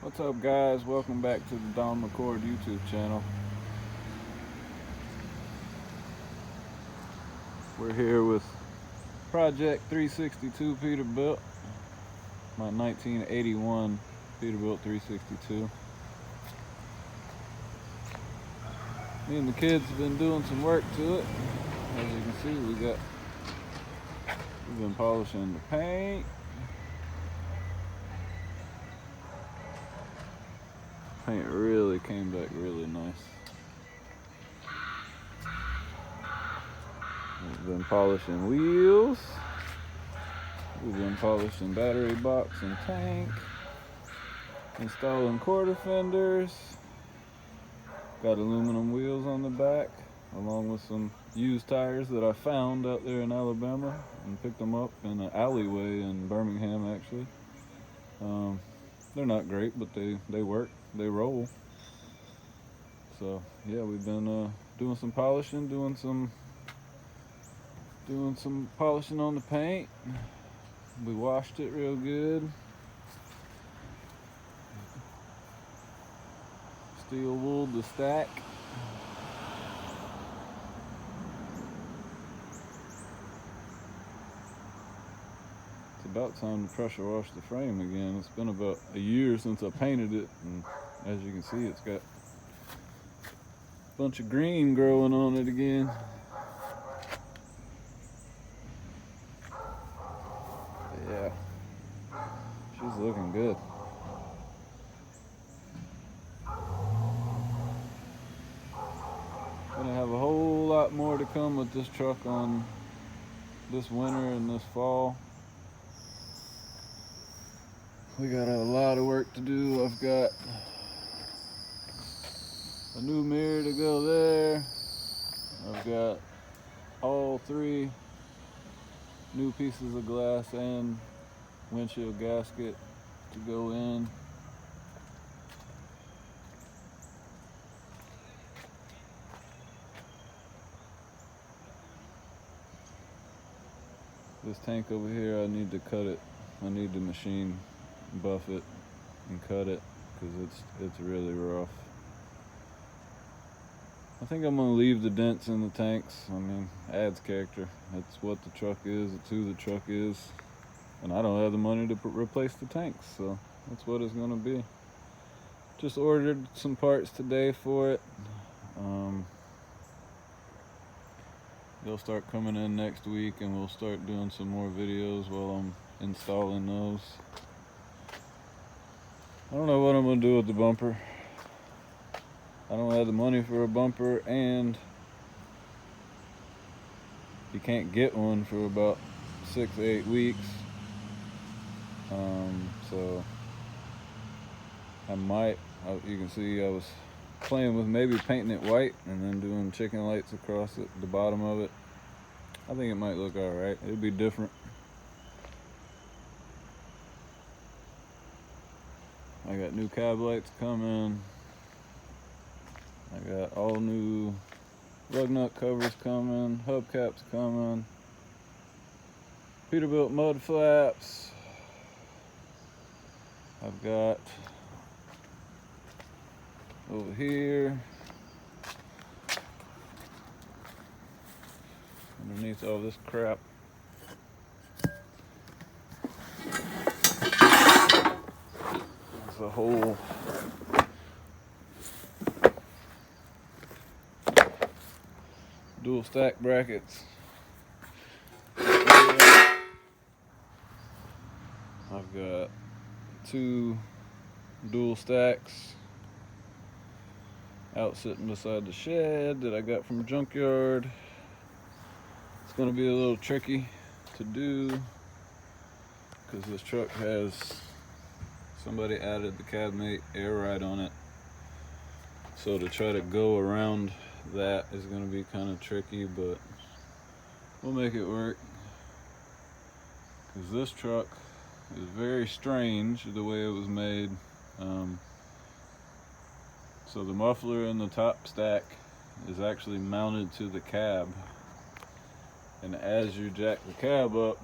What's up, guys? Welcome back to the Don McCord YouTube channel. We're here with Project 362 Peterbilt, my 1981 Peterbilt 362. Me and the kids have been doing some work to it. As you can see, we've been polishing the paint. Paint really came back really nice. We've been polishing wheels. We've been polishing battery box and tank. Installing quarter fenders. Got aluminum wheels on the back, along with some used tires that I found out there in Alabama and picked them up in an alleyway in Birmingham, actually. They're not great, but they work, they roll. So yeah, we've been doing some polishing, doing some polishing on the paint. We washed it real good. Steel wooled the stack. It's about time to pressure wash the frame again. It's been about a year since I painted it, and as you can see, it's got a bunch of green growing on it again. Yeah, she's looking good. Gonna have a whole lot more to come with this truck on this winter and this fall. We got a lot of work to do. I've got a new mirror to go there. I've got all 3 new pieces of glass and windshield gasket to go in. This tank over here, I need to cut it. I need to machine buff it and cut it because it's really rough. I think I'm gonna leave the dents in the tanks. I mean, adds character. That's what the truck is. It's who the truck is. And I don't have the money to replace the tanks, so that's what it's gonna be. Just ordered some parts today for it. They'll start coming in next week, and we'll start doing some more videos while I'm installing those. I don't know what I'm gonna do with the bumper. I don't have the money for a bumper, and you can't get one for about 6 to 8 weeks. So I might, you can see I was playing with maybe painting it white and then doing chicken lights across it, the bottom of it. I think it might look alright. It'd be different. I got new cab lights coming. I got all new lug nut covers coming, hubcaps coming, Peterbilt mud flaps. I've got over here, underneath all this crap, there's a whole dual stack brackets. I've got 2 dual stacks out sitting beside the shed that I got from a junkyard. It's going to be a little tricky to do because this truck has, somebody added the cabmate air ride on it, so to try to go around that is going to be kind of tricky, but we'll make it work because this truck is very strange the way it was made. So the muffler in the top stack is actually mounted to the cab, and as you jack the cab up,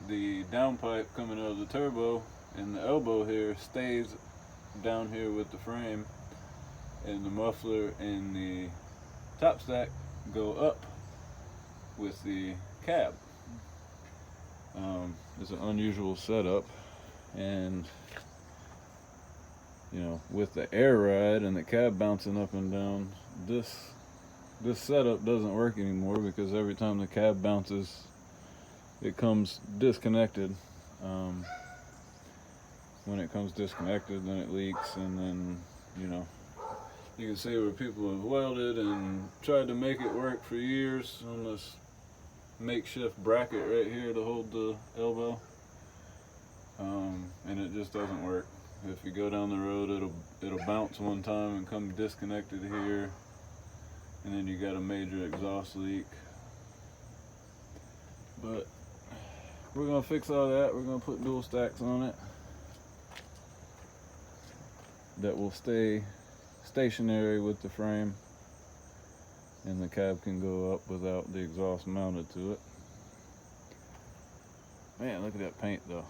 the downpipe coming out of the turbo and the elbow here stays down here with the frame, and the muffler and the top stack go up with the cab. It's an unusual setup, and you know, with the air ride and the cab bouncing up and down, this setup doesn't work anymore, because every time the cab bounces it comes disconnected. When it comes disconnected, then it leaks, and then, you know, you can see where people have welded and tried to make it work for years on this makeshift bracket right here to hold the elbow, and it just doesn't work. If you go down the road, it'll bounce one time and come disconnected here, and then you got a major exhaust leak. But we're gonna fix all that. We're gonna put dual stacks on it that will stay stationary with the frame, and the cab can go up without the exhaust mounted to it. Man, look at that paint though.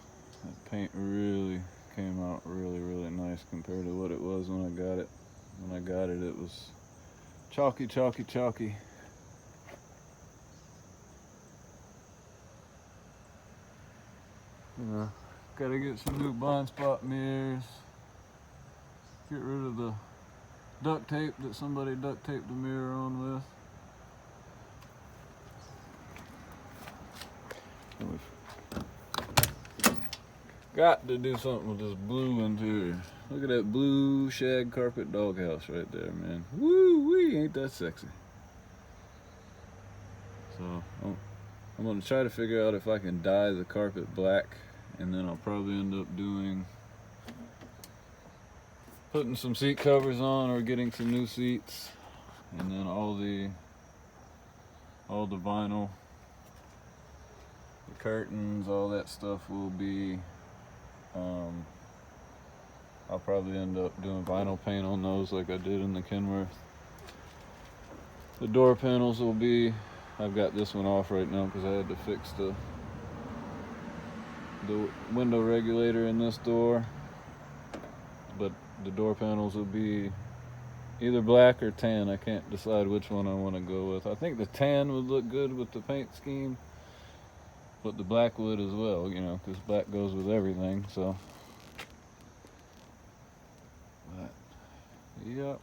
That paint really came out really nice compared to what it was when I got it. When I got it, it was chalky. Gotta get some new blind spot mirrors. Get rid of the duct tape that somebody duct taped the mirror on with. And we've got to do something with this blue interior. Look at that blue shag carpet doghouse right there, man. Woo-wee, ain't that sexy? So I'm gonna try to figure out if I can dye the carpet black, and then I'll probably end up putting some seat covers on, or getting some new seats, and then all the vinyl, the curtains, all that stuff will be, I'll probably end up doing vinyl paint on those like I did in the Kenworth. The door panels will be, I've got this one off right now because I had to fix the window regulator in this door, but the door panels will be either black or tan. I can't decide which one I want to go with. I think the tan would look good with the paint scheme, but the black would as well, you know, because black goes with everything. So, but, yep,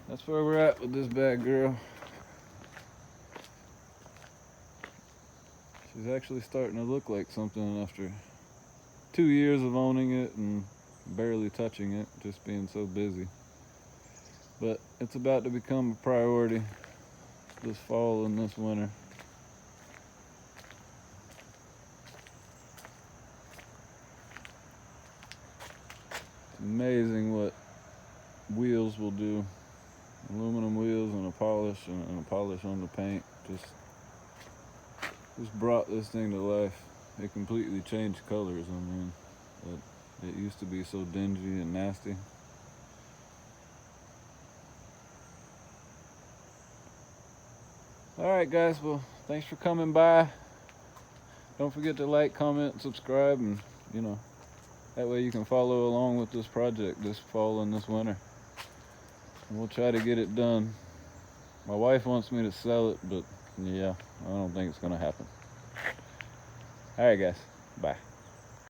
that's where we're at with this bad girl. She's actually starting to look like something after 2 years of owning it and barely touching it, just being so busy. But it's about to become a priority this fall and this winter. It's amazing what wheels will do. Aluminum wheels and a polish on the paint just brought this thing to life. It completely changed colors. I mean, it used to be so dingy and nasty. Alright guys, well, thanks for coming by. Don't forget to like, comment, and subscribe, and you know, that way you can follow along with this project this fall and this winter. And we'll try to get it done. My wife wants me to sell it, but yeah, I don't think it's gonna happen. Alright guys, bye.